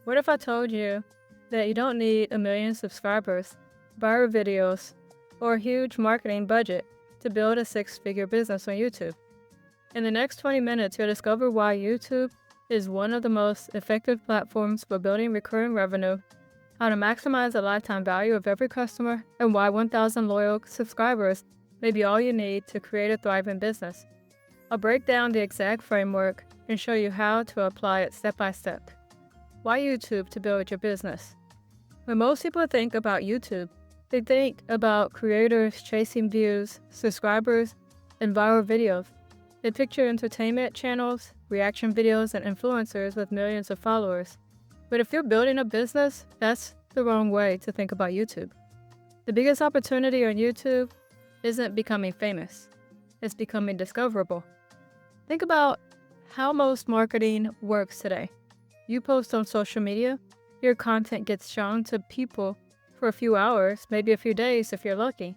What if I told you that you don't need a million subscribers, viral videos, or a huge marketing budget to build a six-figure business on YouTube? In the next 20 minutes, you'll discover why YouTube is one of the most effective platforms for building recurring revenue, how to maximize the lifetime value of every customer, and why 1,000 loyal subscribers may be all you need to create a thriving business. I'll break down the exact framework and show you how to apply it step by step. Why YouTube to build your business? When most people think about YouTube, they think about creators chasing views, subscribers, and viral videos. They picture entertainment channels, reaction videos, and influencers with millions of followers. But if you're building a business, that's the wrong way to think about YouTube. The biggest opportunity on YouTube isn't becoming famous. It's becoming discoverable. Think about how most marketing works today. You post on social media, your content gets shown to people for a few hours, maybe a few days if you're lucky,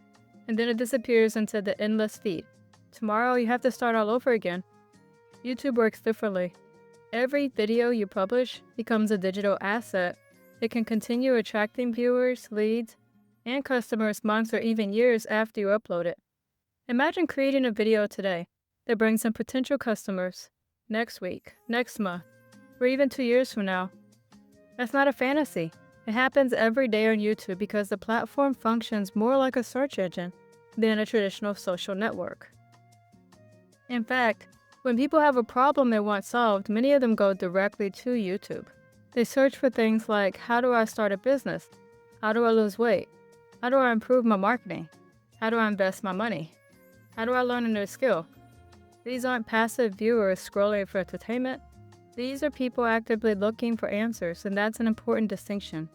and then it disappears into the endless feed. Tomorrow you have to start all over again. YouTube works differently. Every video you publish becomes a digital asset. It can continue attracting viewers, leads, and customers months or even years after you upload it. Imagine creating a video today that brings in potential customers next week, next month, or even 2 years from now. That's not a fantasy. It happens every day on YouTube because the platform functions more like a search engine than a traditional social network. In fact, when people have a problem they want solved, many of them go directly to YouTube. They search for things like, how do I start a business? How do I lose weight? How do I improve my marketing? How do I invest my money? How do I learn a new skill? These aren't passive viewers scrolling for entertainment. These are people actively looking for answers, and that's an important distinction.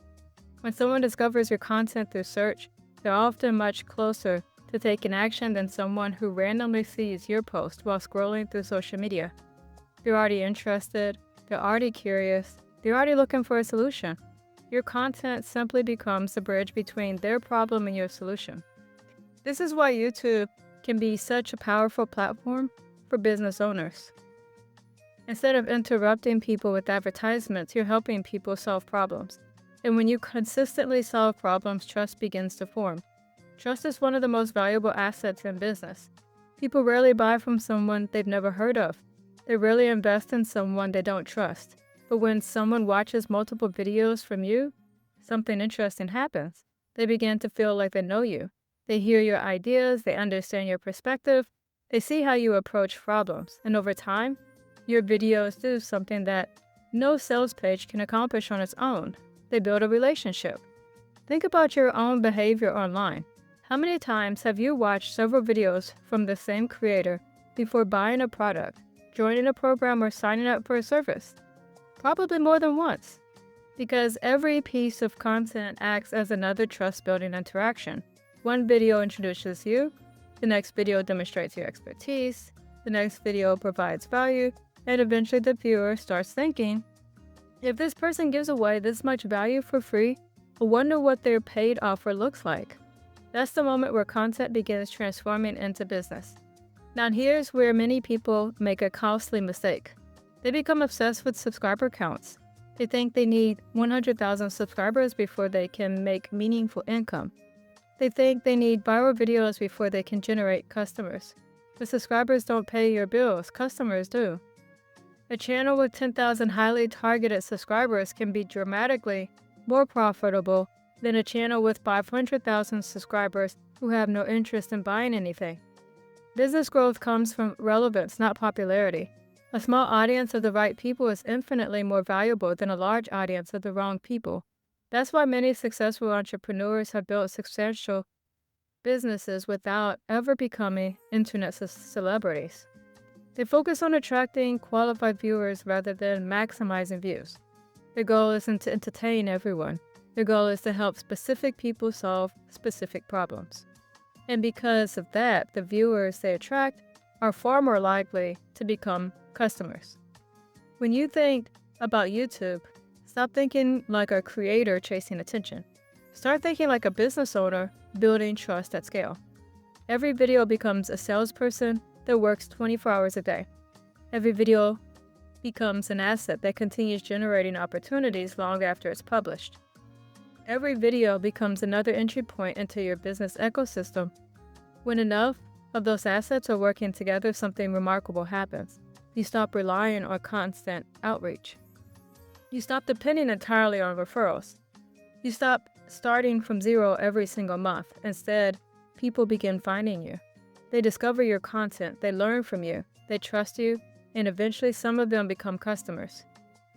When someone discovers your content through search, they're often much closer to taking action than someone who randomly sees your post while scrolling through social media. They're already interested, they're already curious, they're already looking for a solution. Your content simply becomes the bridge between their problem and your solution. This is why YouTube can be such a powerful platform for business owners. Instead of interrupting people with advertisements, you're helping people solve problems. And when you consistently solve problems, trust begins to form. Trust is one of the most valuable assets in business. People rarely buy from someone they've never heard of. They rarely invest in someone they don't trust. But when someone watches multiple videos from you, something interesting happens. They begin to feel like they know you. They hear your ideas, they understand your perspective, they see how you approach problems, and over time, your videos do something that no sales page can accomplish on its own. They build a relationship. Think about your own behavior online. How many times have you watched several videos from the same creator before buying a product, joining a program, or signing up for a service? Probably more than once, because every piece of content acts as another trust-building interaction. One video introduces you, the next video demonstrates your expertise, the next video provides value, and eventually the viewer starts thinking, if this person gives away this much value for free, I wonder what their paid offer looks like. That's the moment where content begins transforming into business. Now here's where many people make a costly mistake. They become obsessed with subscriber counts. They think they need 100,000 subscribers before they can make meaningful income. They think they need viral videos before they can generate customers. But subscribers don't pay your bills, customers do. A channel with 10,000 highly targeted subscribers can be dramatically more profitable than a channel with 500,000 subscribers who have no interest in buying anything. Business growth comes from relevance, not popularity. A small audience of the right people is infinitely more valuable than a large audience of the wrong people. That's why many successful entrepreneurs have built substantial businesses without ever becoming internet celebrities. They focus on attracting qualified viewers rather than maximizing views. Their goal isn't to entertain everyone. Their goal is to help specific people solve specific problems. And because of that, the viewers they attract are far more likely to become customers. When you think about YouTube, stop thinking like a creator chasing attention. Start thinking like a business owner building trust at scale. Every video becomes a salesperson that works 24 hours a day. Every video becomes an asset that continues generating opportunities long after it's published. Every video becomes another entry point into your business ecosystem. When enough of those assets are working together, something remarkable happens. You stop relying on constant outreach. You stop depending entirely on referrals. You stop starting from zero every single month. Instead, people begin finding you. They discover your content, they learn from you, they trust you, and eventually some of them become customers.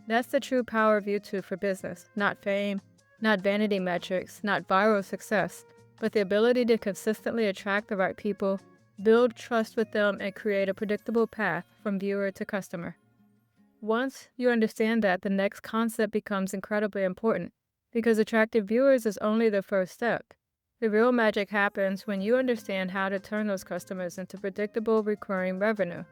That's the true power of YouTube for business. Not fame, not vanity metrics, not viral success, but the ability to consistently attract the right people, build trust with them, and create a predictable path from viewer to customer. Once you understand that, the next concept becomes incredibly important, because attracting viewers is only the first step. The real magic happens when you understand how to turn those customers into predictable, recurring revenue.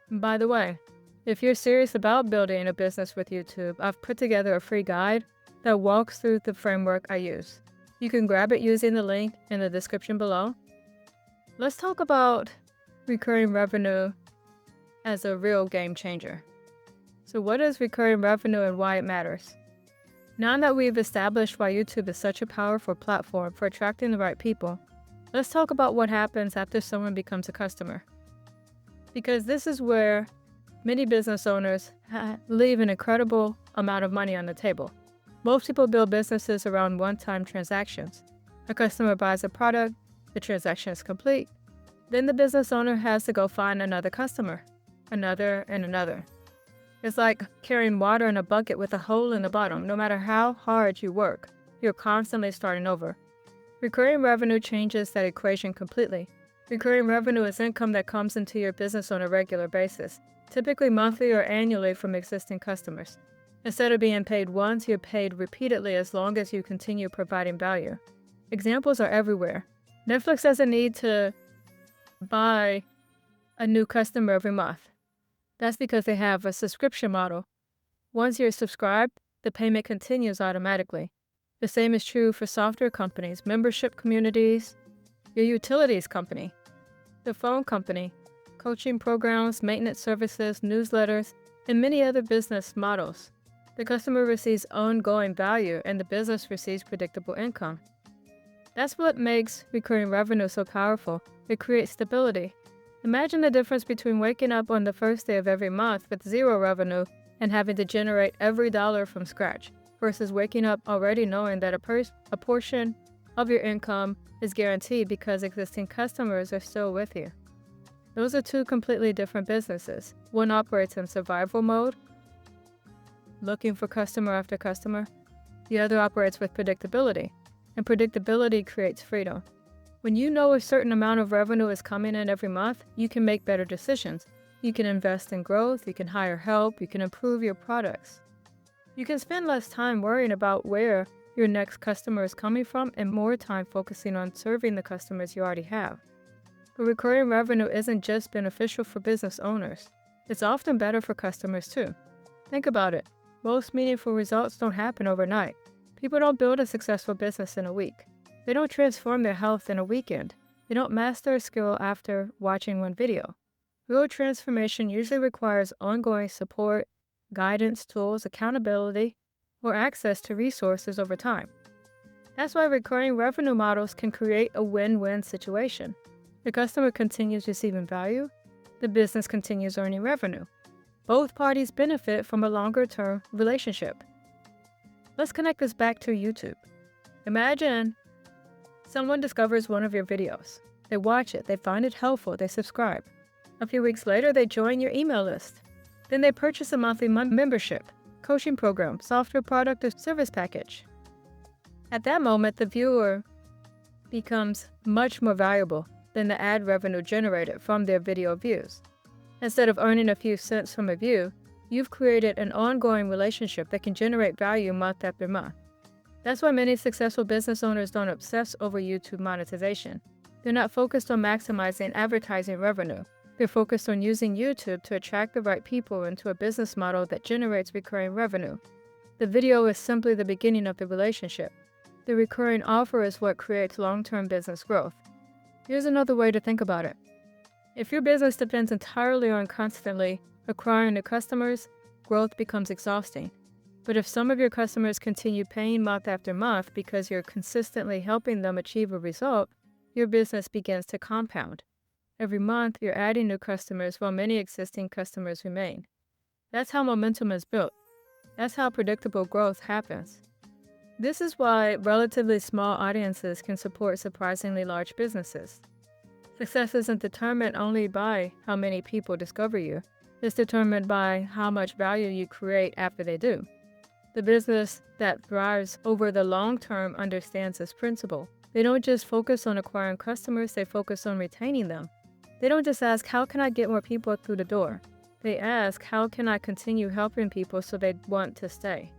And by the way, if you're serious about building a business with YouTube, I've put together a free guide that walks through the framework I use. You can grab it using the link in the description below. Let's talk about recurring revenue as a real game changer. So what is recurring revenue and why it matters? Now that we've established why YouTube is such a powerful platform for attracting the right people, let's talk about what happens after someone becomes a customer. Because this is where many business owners leave an incredible amount of money on the table. Most people build businesses around one-time transactions. A customer buys a product, the transaction is complete, then the business owner has to go find another customer, another and another. It's like carrying water in a bucket with a hole in the bottom. No matter how hard you work, you're constantly starting over. Recurring revenue changes that equation completely. Recurring revenue is income that comes into your business on a regular basis, typically monthly or annually from existing customers. Instead of being paid once, you're paid repeatedly as long as you continue providing value. Examples are everywhere. Netflix doesn't need to buy a new customer every month. That's because they have a subscription model. Once you're subscribed, the payment continues automatically. The same is true for software companies, membership communities, your utilities company, the phone company, coaching programs, maintenance services, newsletters, and many other business models. The customer receives ongoing value and the business receives predictable income. That's what makes recurring revenue so powerful. It creates stability. Imagine the difference between waking up on the first day of every month with zero revenue and having to generate every dollar from scratch, versus waking up already knowing that a portion of your income is guaranteed because existing customers are still with you. Those are two completely different businesses. One operates in survival mode, looking for customer after customer. The other operates with predictability, and predictability creates freedom. When you know a certain amount of revenue is coming in every month, you can make better decisions. You can invest in growth, you can hire help, you can improve your products. You can spend less time worrying about where your next customer is coming from and more time focusing on serving the customers you already have. But recurring revenue isn't just beneficial for business owners. It's often better for customers too. Think about it. Most meaningful results don't happen overnight. People don't build a successful business in a week. They don't transform their health in a weekend. They don't master a skill after watching one video. Real transformation usually requires ongoing support, guidance, tools, accountability, or access to resources over time. That's why recurring revenue models can create a win-win situation. The customer continues receiving value, the business continues earning revenue. Both parties benefit from a longer-term relationship. Let's connect this back to YouTube. Imagine someone discovers one of your videos. They watch it, they find it helpful, they subscribe. A few weeks later, they join your email list. Then they purchase a monthly membership, coaching program, software product, or service package. At that moment, the viewer becomes much more valuable than the ad revenue generated from their video views. Instead of earning a few cents from a view, you've created an ongoing relationship that can generate value month after month. That's why many successful business owners don't obsess over YouTube monetization. They're not focused on maximizing advertising revenue. They're focused on using YouTube to attract the right people into a business model that generates recurring revenue. The video is simply the beginning of the relationship. The recurring offer is what creates long-term business growth. Here's another way to think about it. If your business depends entirely on constantly acquiring new customers, growth becomes exhausting. But if some of your customers continue paying month after month because you're consistently helping them achieve a result, your business begins to compound. Every month, you're adding new customers while many existing customers remain. That's how momentum is built. That's how predictable growth happens. This is why relatively small audiences can support surprisingly large businesses. Success isn't determined only by how many people discover you. It's determined by how much value you create after they do. The business that thrives over the long term understands this principle. They don't just focus on acquiring customers, they focus on retaining them. They don't just ask, how can I get more people through the door? They ask, how can I continue helping people so they want to stay?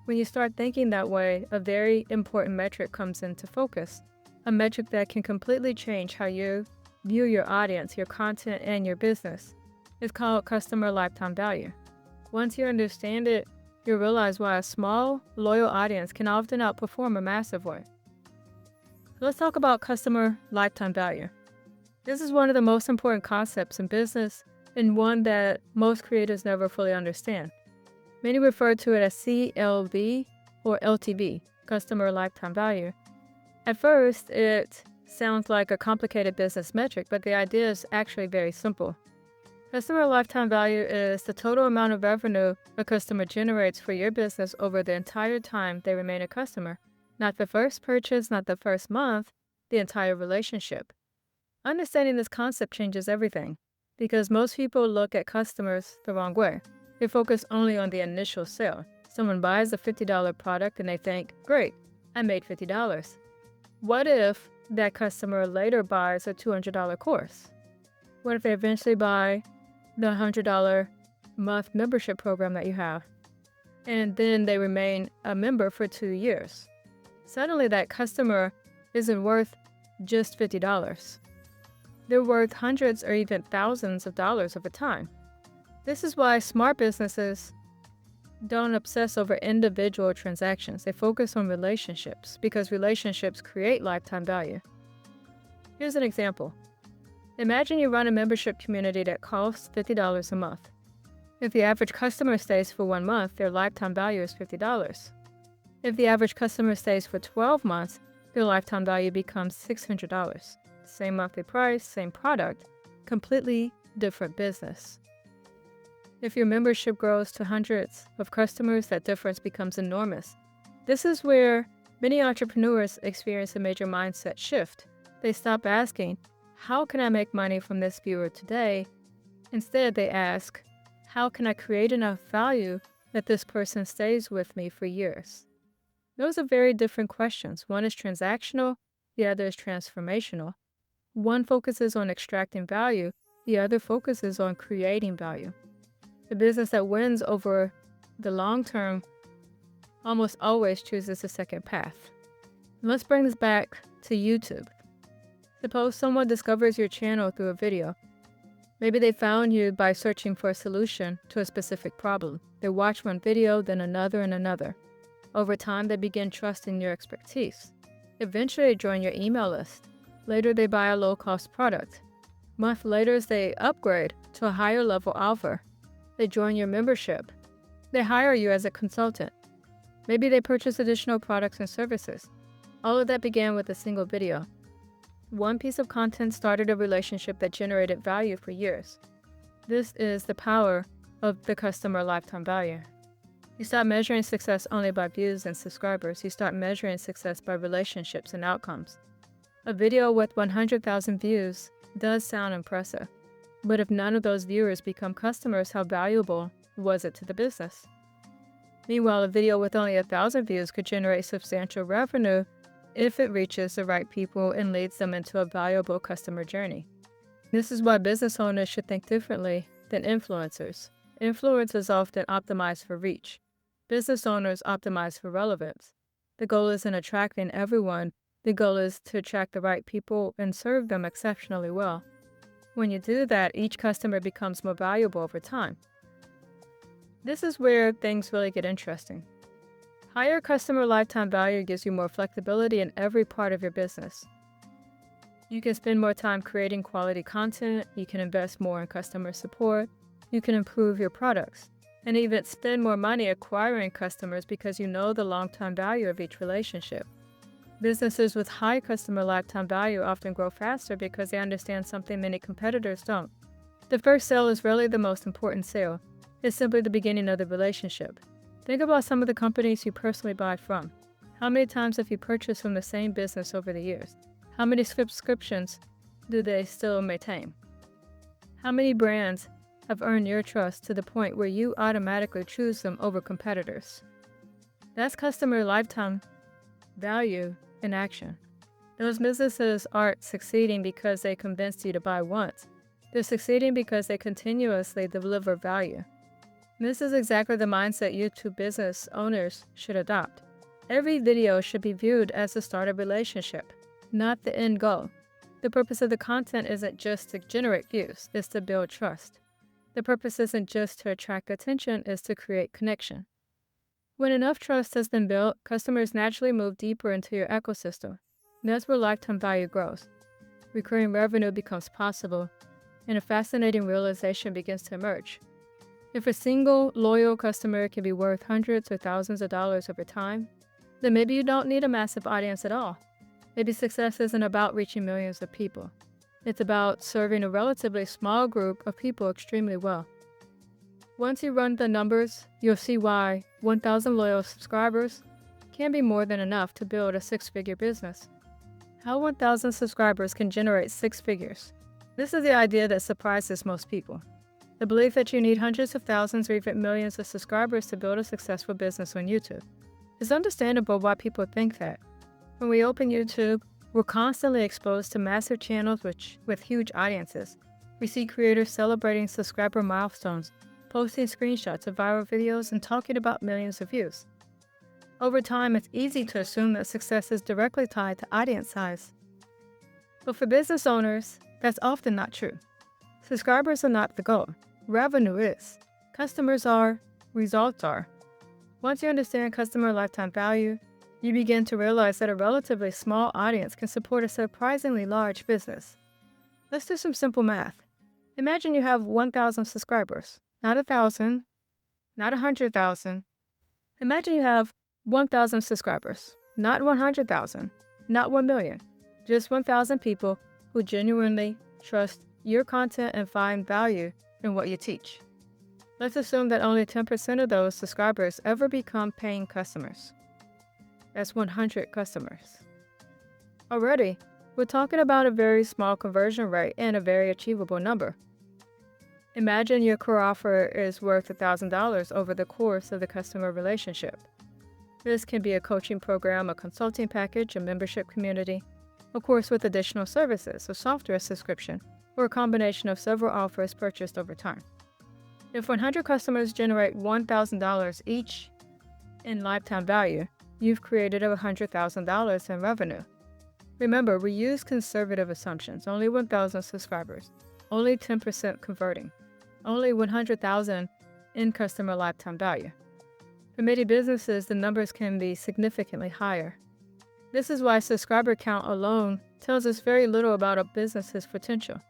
When you start thinking that way, a very important metric comes into focus. A metric that can completely change how you view your audience, your content, and your business. It's called customer lifetime value. Once you understand it, you'll realize why a small, loyal audience can often outperform a massive one. Let's talk about customer lifetime value. This is one of the most important concepts in business and one that most creators never fully understand. Many refer to it as CLV or LTV, customer lifetime value. At first, it sounds like a complicated business metric, but the idea is actually very simple. Customer lifetime value is the total amount of revenue a customer generates for your business over the entire time they remain a customer. Not the first purchase, not the first month, the entire relationship. Understanding this concept changes everything, because most people look at customers the wrong way. They focus only on the initial sale. Someone buys a $50 product and they think, great, I made $50. What if that customer later buys a $200 course? What if they eventually buy the $100 month membership program that you have, and then they remain a member for 2 years? Suddenly that customer isn't worth just $50. They're worth hundreds or even thousands of dollars over time. This is why smart businesses don't obsess over individual transactions. They focus on relationships because relationships create lifetime value. Here's an example. Imagine you run a membership community that costs $50 a month. If the average customer stays for 1 month, their lifetime value is $50. If the average customer stays for 12 months, their lifetime value becomes $600. Same monthly price, same product, completely different business. If your membership grows to hundreds of customers, that difference becomes enormous. This is where many entrepreneurs experience a major mindset shift. They stop asking, how can I make money from this viewer today? Instead, they ask, how can I create enough value that this person stays with me for years? Those are very different questions. One is transactional, the other is transformational. One focuses on extracting value, the other focuses on creating value. The business that wins over the long term almost always chooses the second path. Let's bring this back to YouTube. Suppose someone discovers your channel through a video. Maybe they found you by searching for a solution to a specific problem. They watch one video, then another and another. Over time, they begin trusting your expertise. Eventually, they join your email list. Later, they buy a low-cost product. Months later, they upgrade to a higher level offer. They join your membership. They hire you as a consultant. Maybe they purchase additional products and services. All of that began with a single video. One piece of content started a relationship that generated value for years. This is the power of the customer lifetime value. You stop measuring success only by views and subscribers. You start measuring success by relationships and outcomes. A video with 100,000 views does sound impressive, but if none of those viewers become customers, how valuable was it to the business? Meanwhile, a video with only 1,000 views could generate substantial revenue if it reaches the right people and leads them into a valuable customer journey. This is why business owners should think differently than influencers. Influencers often optimize for reach. Business owners optimize for relevance. The goal isn't attracting everyone. The goal is to attract the right people and serve them exceptionally well. When you do that, each customer becomes more valuable over time. This is where things really get interesting. Higher customer lifetime value gives you more flexibility in every part of your business. You can spend more time creating quality content, you can invest more in customer support, you can improve your products. and even spend more money acquiring customers because you know the long-term value of each relationship. Businesses with high customer lifetime value often grow faster because they understand something many competitors don't. The first sale is rarely the most important sale. It's simply the beginning of the relationship. Think about some of the companies you personally buy from. How many times have you purchased from the same business over the years? How many subscriptions do they still maintain? How many brands have earned your trust to the point where you automatically choose them over competitors? That's customer lifetime value in action. Those businesses aren't succeeding because they convinced you to buy once. They're succeeding because they continuously deliver value. This is exactly the mindset YouTube business owners should adopt. Every video should be viewed as the start of a relationship, not the end goal. The purpose of the content isn't just to generate views, it's to build trust. The purpose isn't just to attract attention, it's to create connection. When enough trust has been built, customers naturally move deeper into your ecosystem. That's where lifetime value grows. Recurring revenue becomes possible, and a fascinating realization begins to emerge. If a single loyal customer can be worth hundreds or thousands of dollars over time, then maybe you don't need a massive audience at all. Maybe success isn't about reaching millions of people. It's about serving a relatively small group of people extremely well. Once you run the numbers, you'll see why 1,000 loyal subscribers can be more than enough to build a six-figure business. How 1,000 subscribers can generate six figures. This is the idea that surprises most people. The belief that you need hundreds of thousands or even millions of subscribers to build a successful business on YouTube. It's understandable why people think that. When we open YouTube, we're constantly exposed to massive channels with huge audiences. We see creators celebrating subscriber milestones, posting screenshots of viral videos, and talking about millions of views. Over time, it's easy to assume that success is directly tied to audience size. But for business owners, that's often not true. Subscribers are not the goal. Revenue is. Customers are. Results are. Once you understand customer lifetime value, you begin to realize that a relatively small audience can support a surprisingly large business. Let's do some simple math. Imagine you have 1,000 subscribers. Not 1,000, not 100,000. Imagine you have 1,000 subscribers. Not 100,000, not 1 million. Just 1,000 people who genuinely trust your content and find value in what you teach. Let's assume that only 10% of those subscribers ever become paying customers. That's 100 customers. Already, we're talking about a very small conversion rate and a very achievable number. Imagine your core offer is worth $1,000 over the course of the customer relationship. This can be a coaching program, a consulting package, a membership community, a course with additional services, a software subscription, or a combination of several offers purchased over time. If 100 customers generate $1,000 each in lifetime value, you've created $100,000 in revenue. Remember, we use conservative assumptions, only 1,000 subscribers, only 10% converting, only 100,000 in customer lifetime value. For many businesses, the numbers can be significantly higher. This is why subscriber count alone tells us very little about a business's potential.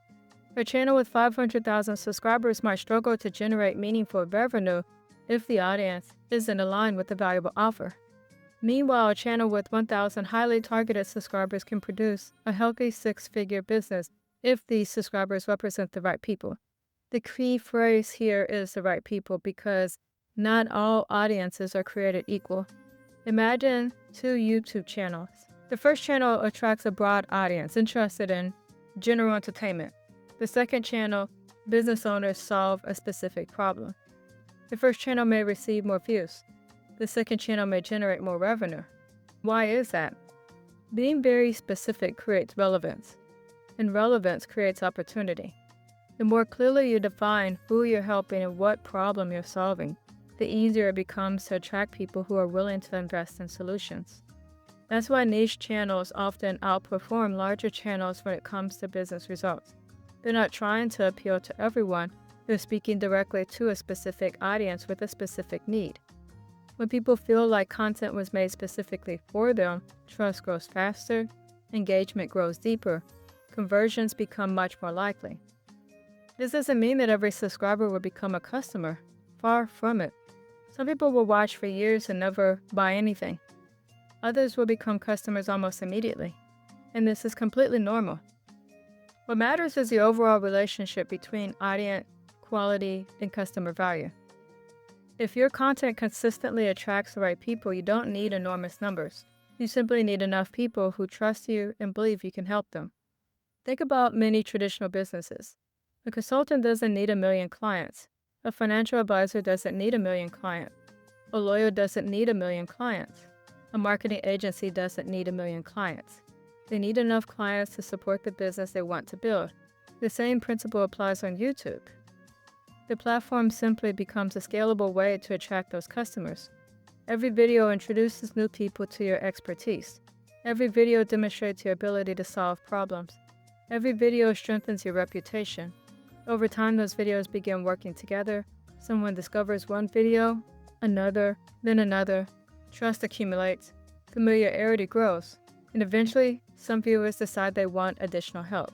A channel with 500,000 subscribers might struggle to generate meaningful revenue if the audience isn't aligned with the valuable offer. Meanwhile, a channel with 1,000 highly targeted subscribers can produce a healthy six-figure business if these subscribers represent the right people. The key phrase here is the right people because not all audiences are created equal. Imagine two YouTube channels. The first channel attracts a broad audience interested in general entertainment. The second channel, business owners solve a specific problem. The first channel may receive more views. The second channel may generate more revenue. Why is that? Being very specific creates relevance, and relevance creates opportunity. The more clearly you define who you're helping and what problem you're solving, the easier it becomes to attract people who are willing to invest in solutions. That's why niche channels often outperform larger channels when it comes to business results. They're not trying to appeal to everyone, they're speaking directly to a specific audience with a specific need. When people feel like content was made specifically for them, trust grows faster, engagement grows deeper, conversions become much more likely. This doesn't mean that every subscriber will become a customer. Far from it. Some people will watch for years and never buy anything. Others will become customers almost immediately. And this is completely normal. What matters is the overall relationship between audience, quality, and customer value. If your content consistently attracts the right people, you don't need enormous numbers. You simply need enough people who trust you and believe you can help them. Think about many traditional businesses. A consultant doesn't need 1 million clients. A financial advisor doesn't need 1 million clients. A lawyer doesn't need 1 million clients. A marketing agency doesn't need 1 million clients. They need enough clients to support the business they want to build. The same principle applies on YouTube. The platform simply becomes a scalable way to attract those customers. Every video introduces new people to your expertise. Every video demonstrates your ability to solve problems. Every video strengthens your reputation. Over time, those videos begin working together. Someone discovers one video, another, then another. Trust accumulates. Familiarity grows. And eventually, some viewers decide they want additional help.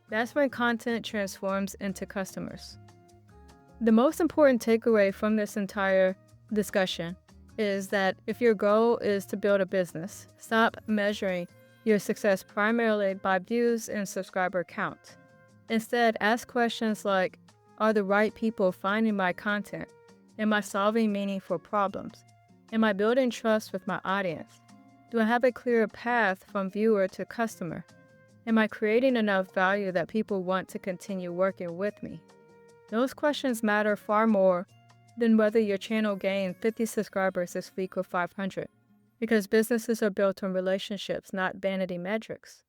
That's when content transforms into customers. The most important takeaway from this entire discussion is that if your goal is to build a business, stop measuring your success primarily by views and subscriber count. Instead, ask questions like, are the right people finding my content? Am I solving meaningful problems? Am I building trust with my audience? Do I have a clear path from viewer to customer? Am I creating enough value that people want to continue working with me? Those questions matter far more than whether your channel gained 50 subscribers this week or 500, because businesses are built on relationships, not vanity metrics.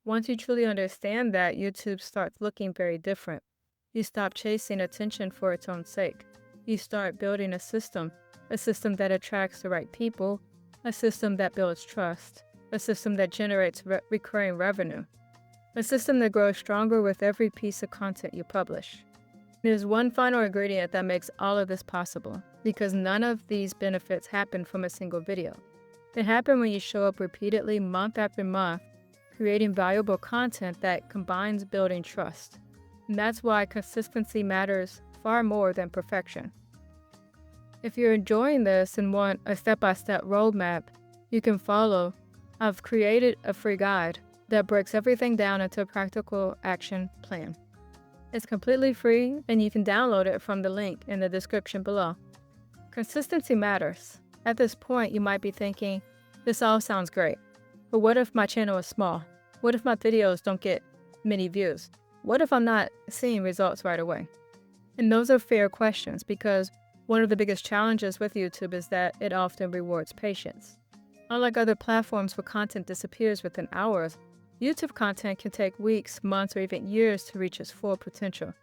Once you truly understand that, YouTube starts looking very different. You stop chasing attention for its own sake. You start building a system that attracts the right people, a system that builds trust, a system that generates recurring revenue, a system that grows stronger with every piece of content you publish. There's one final ingredient that makes all of this possible, because none of these benefits happen from a single video. They happen when you show up repeatedly month after month, creating valuable content that combines building trust. And that's why consistency matters far more than perfection. If you're enjoying this and want a step-by-step roadmap you can follow, I've created a free guide that breaks everything down into a practical action plan. It's completely free, and you can download it from the link in the description below. Consistency matters. At this point, you might be thinking, this all sounds great, but what if my channel is small? What if my videos don't get many views? What if I'm not seeing results right away? And those are fair questions, because one of the biggest challenges with YouTube is that it often rewards patience. Unlike other platforms where content disappears within hours, YouTube content can take weeks, months, or even years to reach its full potential.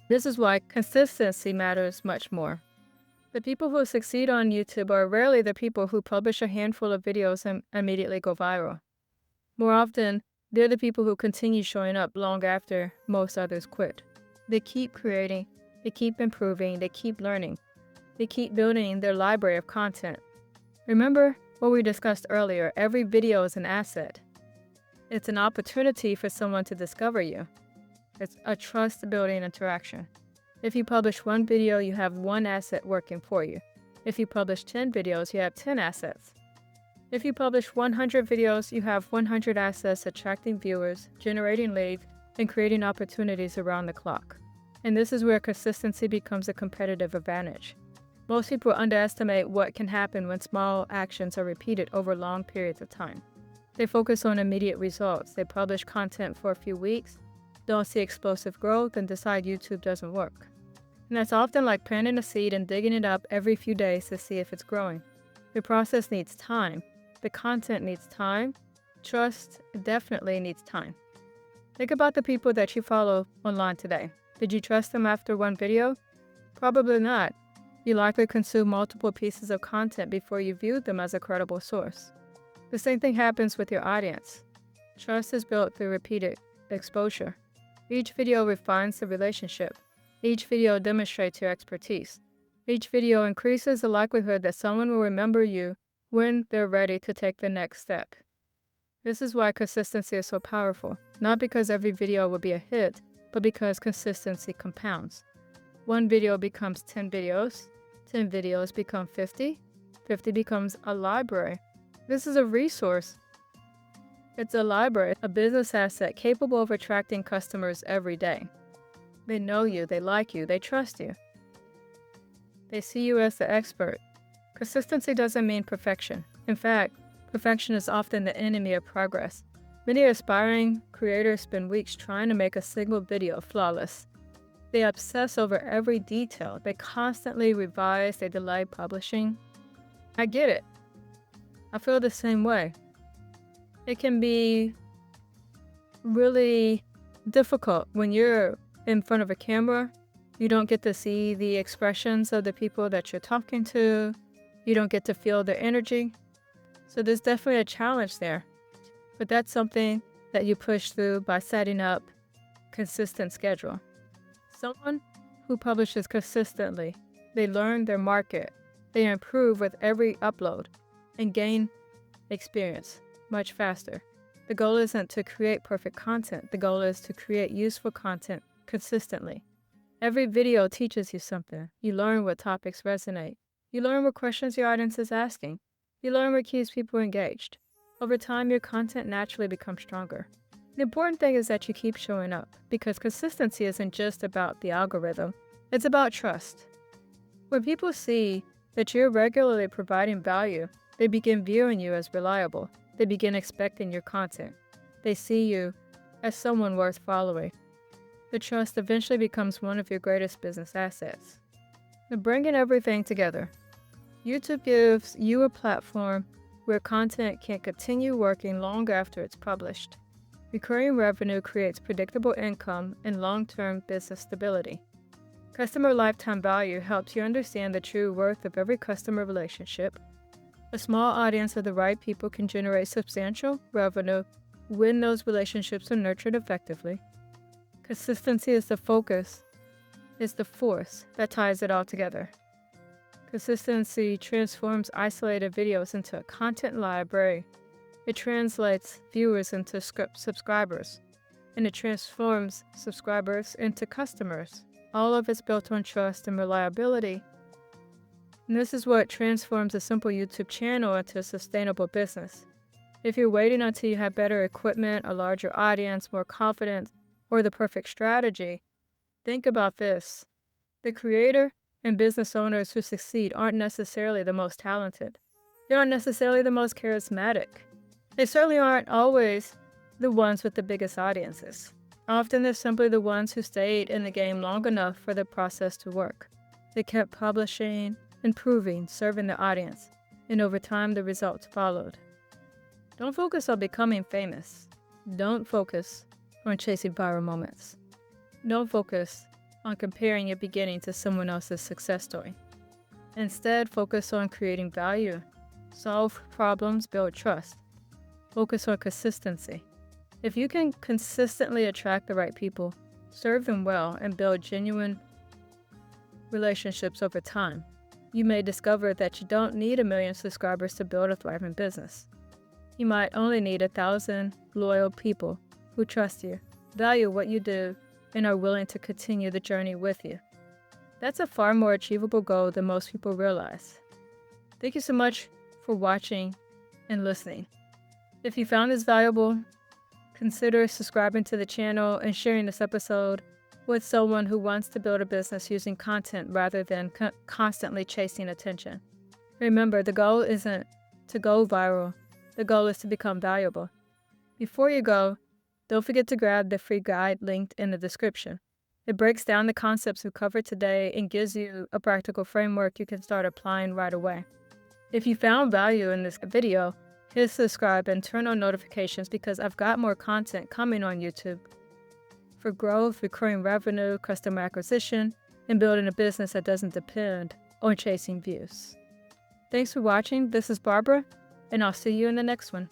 This is why consistency matters much more. The people who succeed on YouTube are rarely the people who publish a handful of videos and immediately go viral. More often, they're the people who continue showing up long after most others quit. They keep creating, they keep improving, they keep learning. They keep building their library of content. Remember what we discussed earlier, every video is an asset. It's an opportunity for someone to discover you. It's a trust-building interaction. If you publish one video, you have one asset working for you. If you publish 10 videos, you have 10 assets. If you publish 100 videos, you have 100 assets attracting viewers, generating leads, and creating opportunities around the clock. And this is where consistency becomes a competitive advantage. Most people underestimate what can happen when small actions are repeated over long periods of time. They focus on immediate results. They publish content for a few weeks, don't see explosive growth, and decide YouTube doesn't work. And that's often like planting a seed and digging it up every few days to see if it's growing. The process needs time. The content needs time. Trust definitely needs time. Think about the people that you follow online today. Did you trust them after one video? Probably not. You likely consumed multiple pieces of content before you viewed them as a credible source. The same thing happens with your audience. Trust is built through repeated exposure. Each video refines the relationship. Each video demonstrates your expertise. Each video increases the likelihood that someone will remember you when they're ready to take the next step. This is why consistency is so powerful, not because every video will be a hit, but because consistency compounds. One video becomes 10 videos. 10 videos become 50. 50 becomes a library. This is a resource. It's a library, a business asset capable of attracting customers every day. They know you, they like you, they trust you. They see you as the expert. Consistency doesn't mean perfection. In fact, perfection is often the enemy of progress. Many aspiring creators spend weeks trying to make a single video flawless. They obsess over every detail. They constantly revise. They delay publishing. I get it. I feel the same way. It can be really difficult when you're in front of a camera. You don't get to see the expressions of the people that you're talking to. You don't get to feel their energy. So there's definitely a challenge there. But that's something that you push through by setting up consistent schedule. Someone who publishes consistently, they learn their market. They improve with every upload and gain experience much faster. The goal isn't to create perfect content. The goal is to create useful content consistently. Every video teaches you something. You learn what topics resonate. You learn what questions your audience is asking. You learn what keeps people engaged. Over time, your content naturally becomes stronger. The important thing is that you keep showing up, because consistency isn't just about the algorithm. It's about trust. When people see that you're regularly providing value, they begin viewing you as reliable. They begin expecting your content. They see you as someone worth following. The trust eventually becomes one of your greatest business assets. Now, bringing everything together, YouTube gives you a platform where content can continue working long after it's published. Recurring revenue creates predictable income and long-term business stability. Customer lifetime value helps you understand the true worth of every customer relationship. A small audience of the right people can generate substantial revenue when those relationships are nurtured effectively. Consistency is the focus, is the force that ties it all together. Consistency transforms isolated videos into a content library. It translates viewers into subscribers, and it transforms subscribers into customers. All of it's built on trust and reliability. And this is what transforms a simple YouTube channel into a sustainable business. If you're waiting until you have better equipment, a larger audience, more confidence, or the perfect strategy, think about this. The creator and business owners who succeed aren't necessarily the most talented. They aren't necessarily the most charismatic. They certainly aren't always the ones with the biggest audiences. Often they're simply the ones who stayed in the game long enough for the process to work. They kept publishing, improving, serving the audience, and over time the results followed. Don't focus on becoming famous. Don't focus on chasing viral moments. Don't focus on comparing your beginning to someone else's success story. Instead, focus on creating value. Solve problems, build trust. Focus on consistency. If you can consistently attract the right people, serve them well, and build genuine relationships over time, you may discover that you don't need 1 million subscribers to build a thriving business. You might only need 1,000 loyal people who trust you, value what you do, and are willing to continue the journey with you. That's a far more achievable goal than most people realize. Thank you so much for watching and listening. If you found this valuable, consider subscribing to the channel and sharing this episode with someone who wants to build a business using content rather than constantly chasing attention. Remember, the goal isn't to go viral. The goal is to become valuable. Before you go, don't forget to grab the free guide linked in the description. It breaks down the concepts we covered today and gives you a practical framework you can start applying right away. If you found value in this video, hit subscribe and turn on notifications, because I've got more content coming on YouTube for growth, recurring revenue, customer acquisition, and building a business that doesn't depend on chasing views. Thanks for watching. This is Barbara, and I'll see you in the next one.